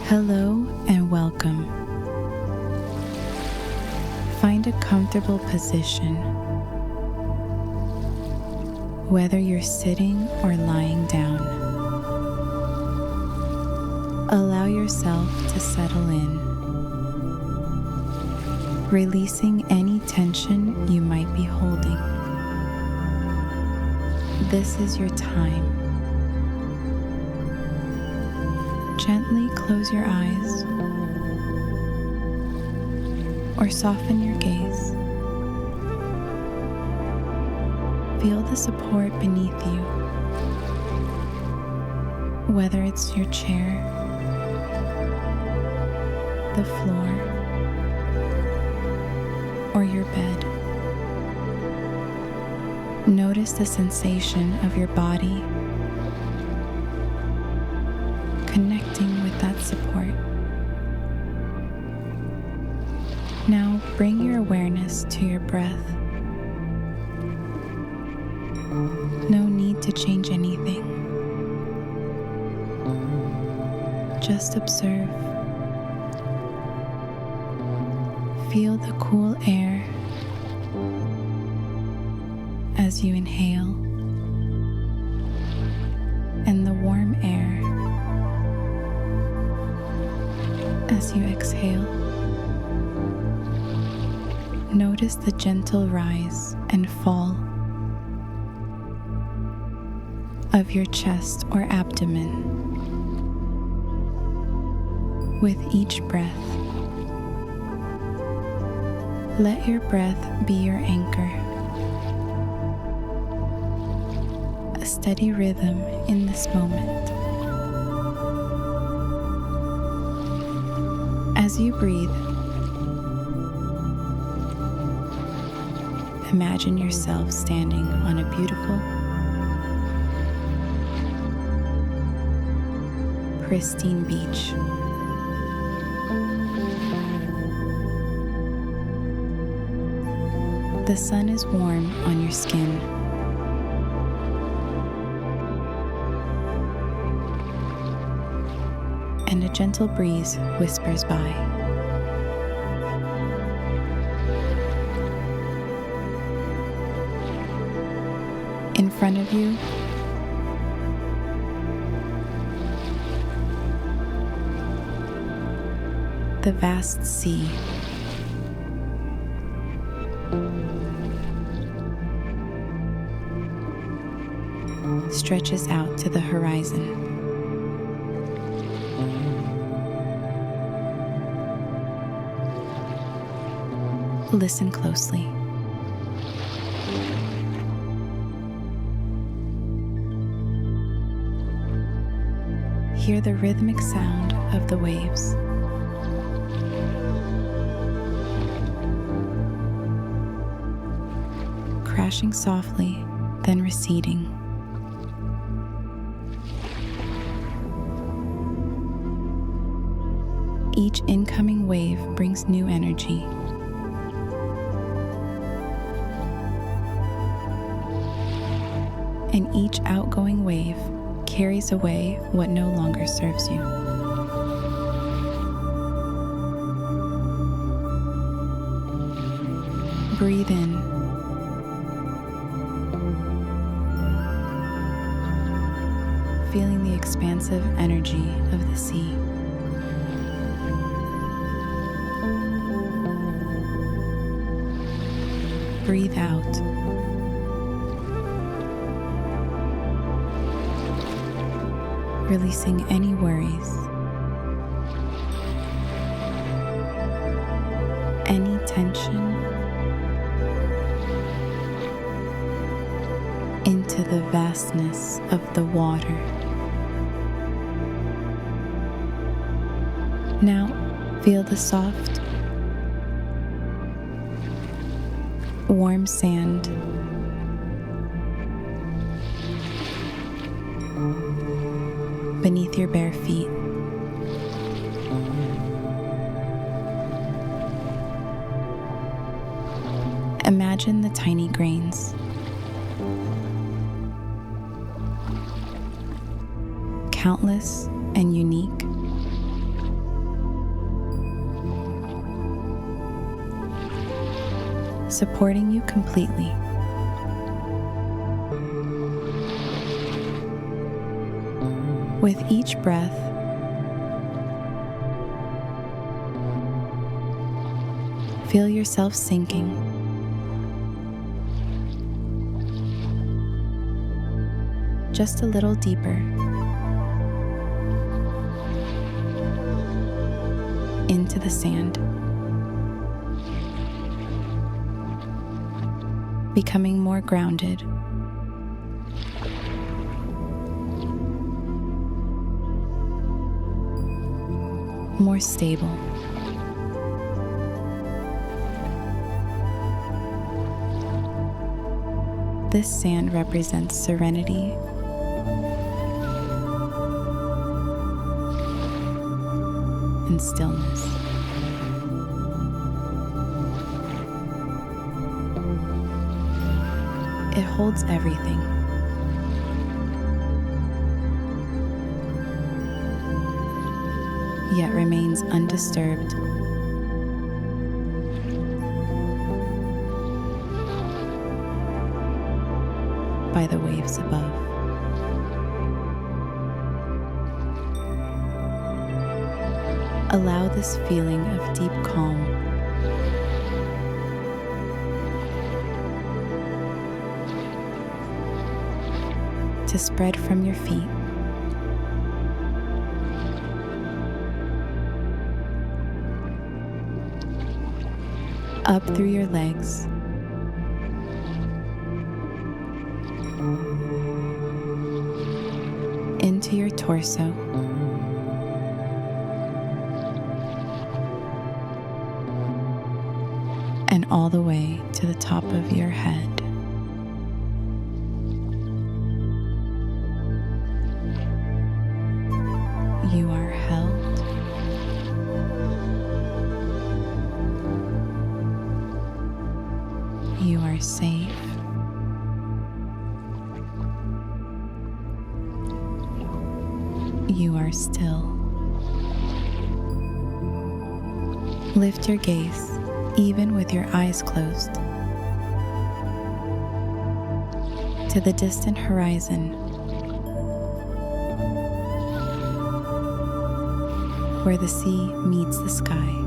Hello and welcome. Find a comfortable position, whether you're sitting or lying down. Allow yourself to settle in, releasing any tension you might be holding. This is your time. Gently close your eyes or soften your gaze. Feel the support beneath you, whether it's your chair, the floor, or your bed. Notice the sensation of your body connecting with that support. Now bring your awareness to your breath. No need to change anything. Just observe. Feel the cool air as you inhale, and the warm air as you exhale. Notice the gentle rise and fall of your chest or abdomen with each breath. Let your breath be your anchor, a steady rhythm in this moment. As you breathe, imagine yourself standing on a beautiful, pristine beach. The sun is warm on your skin. And a gentle breeze whispers by. In front of you, the vast sea. Stretches out to the horizon. Listen closely. Hear the rhythmic sound of the waves. Crashing softly, then receding. Each incoming wave brings new energy. And each outgoing wave carries away what no longer serves you. Breathe in. Feeling the expansive energy of the sea. Breathe out. Releasing any worries, any tension into the vastness of the water. Now feel the soft, warm sand beneath your bare feet. Imagine the tiny grains. Countless and unique. supporting you completely. With each breath, feel yourself sinking. Just a little deeper into the sand, becoming more grounded, more stable. This sand represents serenity and stillness. It holds everything. Yet remains undisturbed. By the waves above. Allow this feeling of deep calm to spread from your feet, up through your legs, into your torso, and all the way to the top of your head. You are held. You are safe. You are still. Lift your gaze, even with your eyes closed, to the distant horizon, where the sea meets the sky.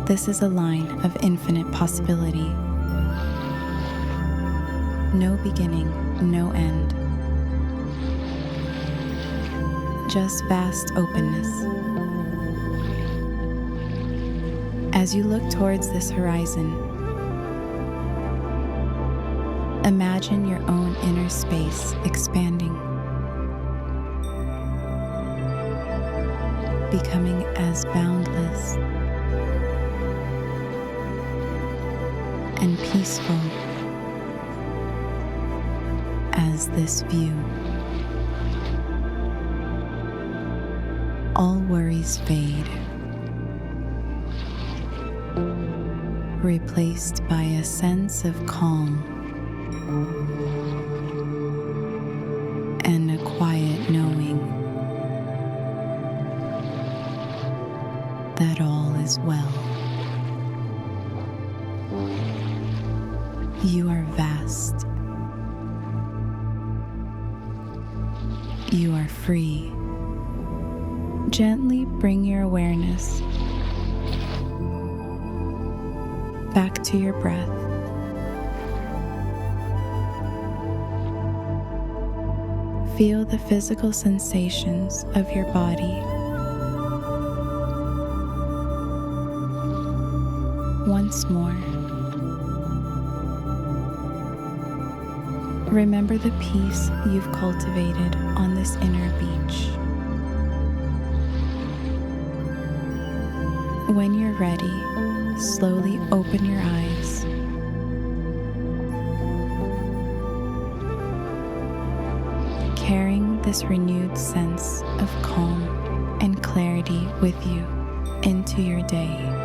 This is a line of infinite possibility. No beginning, no end. Just vast openness. As you look towards this horizon, imagine your own inner space expanding, becoming as boundless and peaceful as this view. All worries fade, replaced by a sense of calm and a quiet knowing that all is well. You are vast. You are free. Gently bring your awareness back to your breath. Feel the physical sensations of your body. Once more, remember the peace you've cultivated on this inner beach. When you're ready, slowly open your eyes. Carrying this renewed sense of calm and clarity with you into your day.